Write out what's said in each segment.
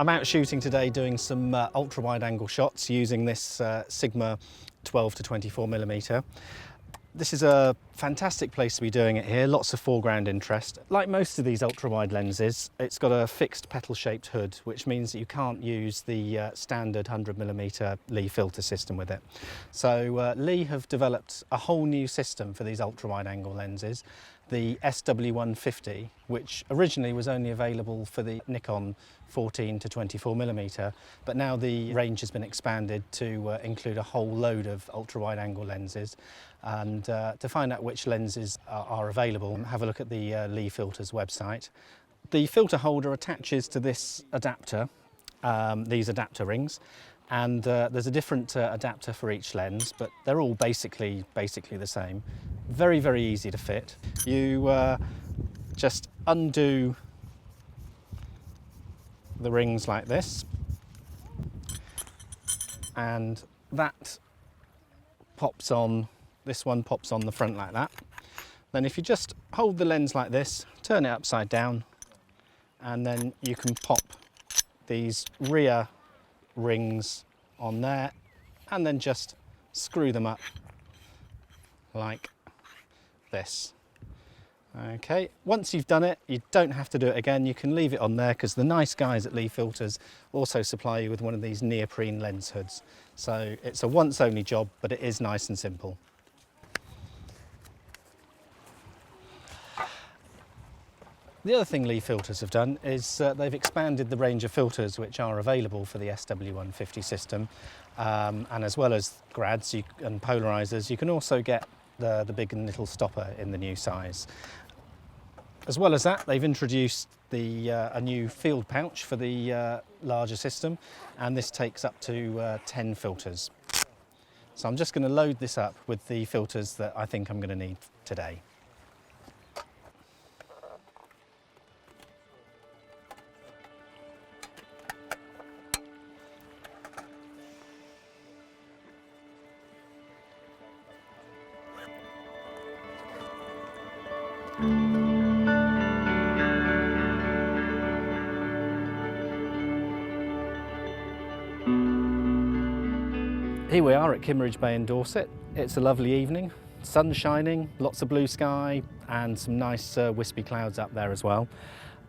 I'm out shooting today doing some ultra wide angle shots using this Sigma 12 to 24mm. This is a fantastic place to be doing it here, lots of foreground interest. Like most of these ultra wide lenses, it's got a fixed petal shaped hood, which means that you can't use the standard 100mm Lee filter system with it. So Lee have developed a whole new system for these ultra wide angle lenses, the SW150, which originally was only available for the Nikon 14 to 24mm, but now the range has been expanded to include a whole load of ultra wide angle lenses. And to find out which lenses are available, have a look at the Lee Filters website. The filter holder attaches to this adapter, these adapter rings, and there's a different adapter for each lens, but they're all basically the same. Very, very easy to fit. You just undo the rings like this, and that pops on. This one pops on the front like that. Then if you just hold the lens like this, turn it upside down, and then you can pop these rear rings on there and then just screw them up like this. Okay, once you've done it, you don't have to do it again. You can leave it on there because the nice guys at Lee Filters also supply you with one of these neoprene lens hoods. So it's a once only job, but it is nice and simple. The other thing Lee Filters have done is they've expanded the range of filters which are available for the SW150 system, and as well as grads and polarizers, you can also get the big and little stopper in the new size. As well as that, they've introduced a new field pouch for the larger system, and this takes up to 10 filters. So I'm just going to load this up with the filters that I think I'm going to need today. Here we are at Kimmeridge Bay in Dorset. It's a lovely evening, sun shining, lots of blue sky and some nice wispy clouds up there as well.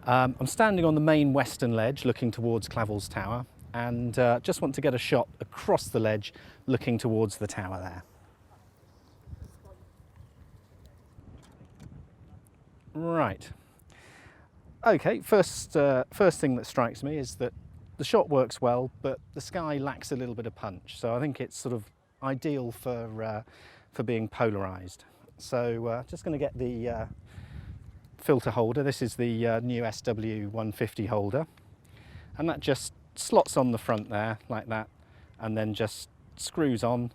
I'm standing on the main western ledge looking towards Clavel's Tower, and just want to get a shot across the ledge looking towards the tower there. Right, okay, first thing that strikes me is that the shot works well, but the sky lacks a little bit of punch, so I think it's sort of ideal for being polarized. So just going to get the filter holder. This is the new SW150 holder, and that just slots on the front there like that, and then just screws on,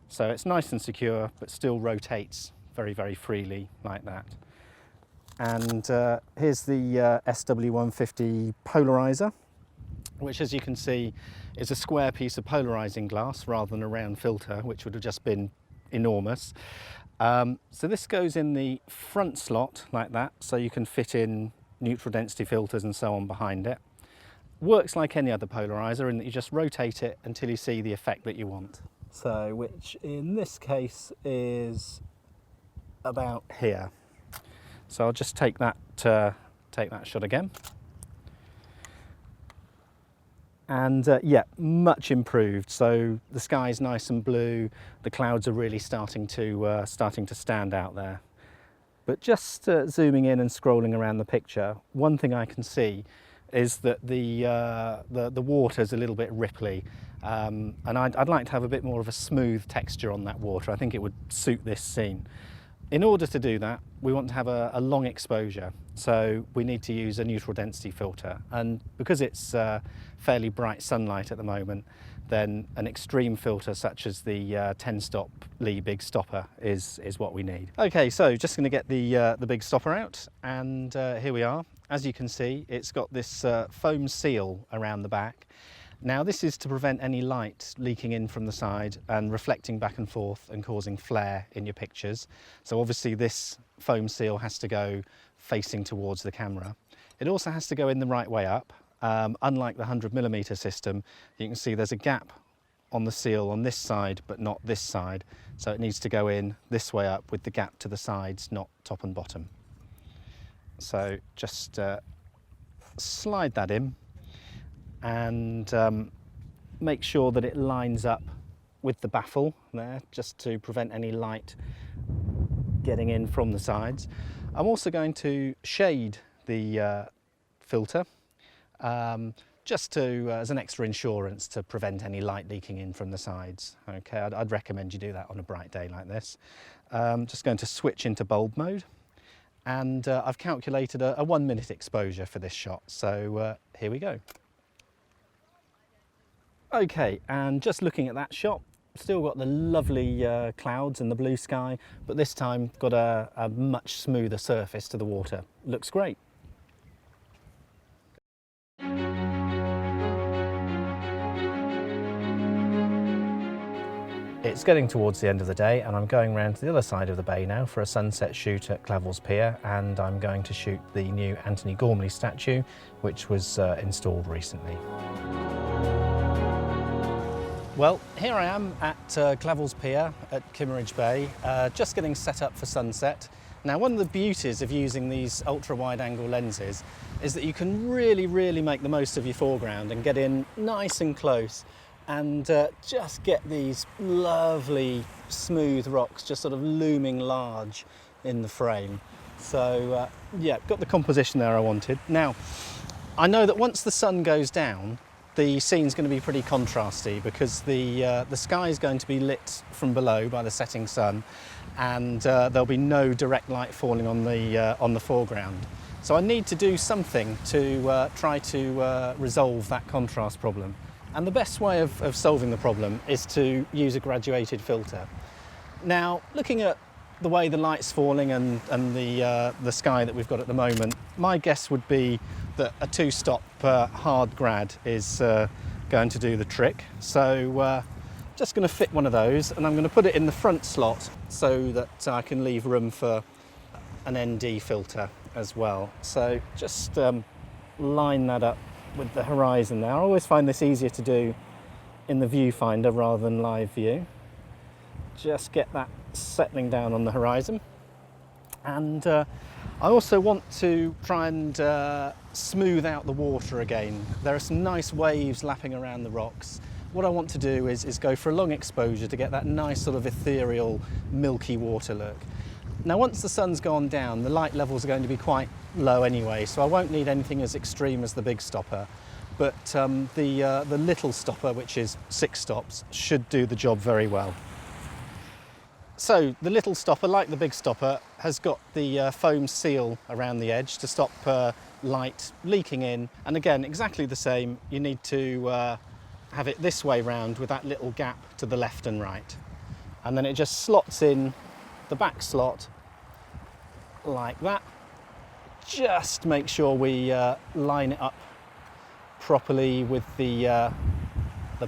so it's nice and secure but still rotates very, very freely like that. And here's the SW150 polarizer, which, as you can see, is a square piece of polarizing glass rather than a round filter, which would have just been enormous. So this goes in the front slot like that, so you can fit in neutral density filters and so on behind it. Works like any other polarizer in that you just rotate it until you see the effect that you want. So, which in this case is about here. So I'll just take that shot again. And yeah, much improved. So the sky's nice and blue. The clouds are really starting to stand out there. But just zooming in and scrolling around the picture, one thing I can see is that the water's a little bit ripply, and I'd like to have a bit more of a smooth texture on that water. I think it would suit this scene. In order to do that, we want to have a long exposure, so we need to use a neutral density filter. And because it's fairly bright sunlight at the moment, then an extreme filter such as the 10-stop Lee Big Stopper is what we need. Okay, so just going to get the big stopper out, and here we are. As you can see, it's got this foam seal around the back. Now this is to prevent any light leaking in from the side and reflecting back and forth and causing flare in your pictures. So obviously this foam seal has to go facing towards the camera. It also has to go in the right way up, Unlike the 100mm system, you can see there's a gap on the seal on this side, but not this side. So it needs to go in this way up with the gap to the sides, not top and bottom. So just slide that in and make sure that it lines up with the baffle there, just to prevent any light getting in from the sides. I'm also going to shade the filter just to as an extra insurance to prevent any light leaking in from the sides. Okay, I'd recommend you do that on a bright day like this. Just going to switch into bulb mode, and I've calculated a 1 minute exposure for this shot, so here we go. Okay, and just looking at that shot, still got the lovely clouds and the blue sky, but this time got a much smoother surface to the water. Looks great. It's getting towards the end of the day, and I'm going round to the other side of the bay now for a sunset shoot at Clavel's Pier, and I'm going to shoot the new Anthony Gormley statue, which was installed recently. Well, here I am at Clavel's Pier at Kimmeridge Bay, just getting set up for sunset. Now, one of the beauties of using these ultra-wide angle lenses is that you can really make the most of your foreground and get in nice and close and just get these lovely smooth rocks just sort of looming large in the frame. So yeah, got the composition there I wanted. Now, I know that once the sun goes down, the scene's going to be pretty contrasty because the sky is going to be lit from below by the setting sun, and there'll be no direct light falling on the foreground. So I need to do something to try to resolve that contrast problem. And the best way of solving the problem is to use a graduated filter. Now, looking at the way the light's falling and the sky that we've got at the moment, my guess would be that a 2-stop hard grad is going to do the trick. So just going to fit one of those, and I'm going to put it in the front slot so that I can leave room for an ND filter as well. So just line that up with the horizon there. I always find this easier to do in the viewfinder rather than live view. Just get that settling down on the horizon, and I also want to try and smooth out the water again. There are some nice waves lapping around the rocks. What I want to do is go for a long exposure to get that nice sort of ethereal milky water look. Now, once the sun's gone down, the light levels are going to be quite low anyway, so I won't need anything as extreme as the big stopper, but the little stopper, which is 6 stops, should do the job very well. So the little stopper, like the big stopper, has got the foam seal around the edge to stop light leaking in, and again, exactly the same, you need to have it this way round with that little gap to the left and right, and then it just slots in the back slot like that. Just make sure we line it up properly with the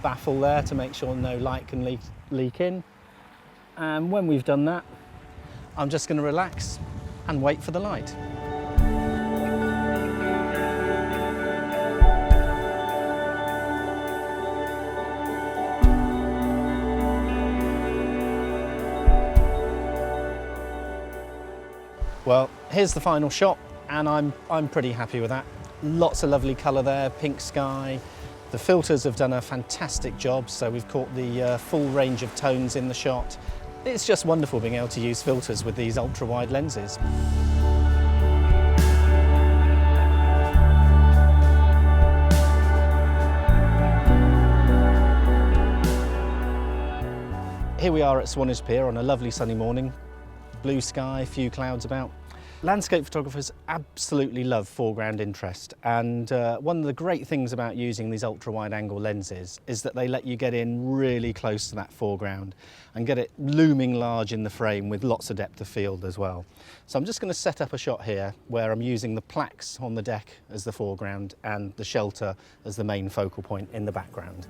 baffle there to make sure no light can leak in. And when we've done that, I'm just going to relax and wait for the light. Well, here's the final shot, and I'm pretty happy with that. Lots of lovely colour there, pink sky. The filters have done a fantastic job, so we've caught the full range of tones in the shot. It's just wonderful being able to use filters with these ultra-wide lenses. Here we are at Swanage Pier on a lovely sunny morning. Blue sky, a few clouds about. Landscape photographers absolutely love foreground interest, and one of the great things about using these ultra-wide angle lenses is that they let you get in really close to that foreground and get it looming large in the frame with lots of depth of field as well. So I'm just going to set up a shot here where I'm using the plaques on the deck as the foreground and the shelter as the main focal point in the background.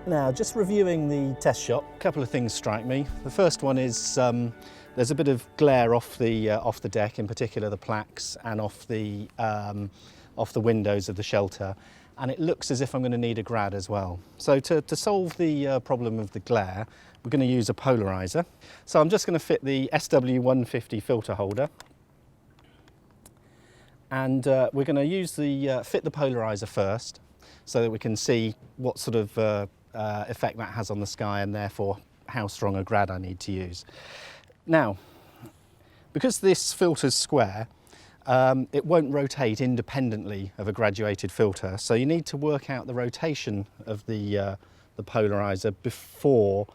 Now, just reviewing the test shot, a couple of things strike me. The first one is There's a bit of glare off the deck, in particular the plaques, and off the windows of the shelter, and it looks as if I'm going to need a grad as well. So to solve the problem of the glare, we're going to use a polarizer. So I'm just going to fit the SW150 filter holder, and we're going to use fit the polarizer first, so that we can see what sort of effect that has on the sky, and therefore how strong a grad I need to use. Now, because this filter's square, it won't rotate independently of a graduated filter, so you need to work out the rotation of the polarizer before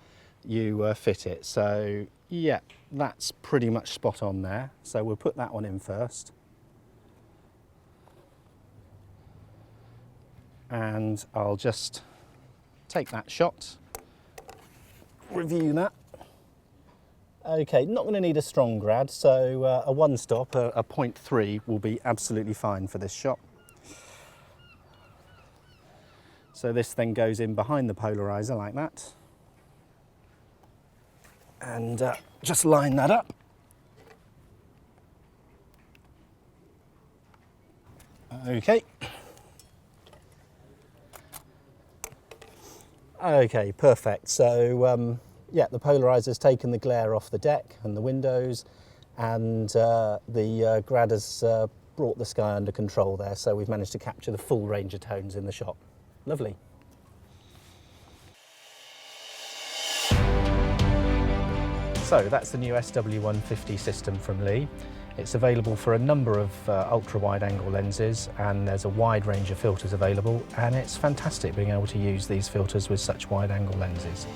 you fit it. So yeah, that's pretty much spot on there. So we'll put that one in first. And I'll just take that shot, review that. Okay, not going to need a strong grad, so a one stop, a 0.3 will be absolutely fine for this shot. So this then goes in behind the polarizer like that. And just line that up. Okay. Okay, perfect. So yeah, the polarizer's taken the glare off the deck and the windows, and the grad has brought the sky under control there, so we've managed to capture the full range of tones in the shot. Lovely. So that's the new SW150 system from Lee. It's available for a number of ultra-wide angle lenses, and there's a wide range of filters available, and it's fantastic being able to use these filters with such wide angle lenses.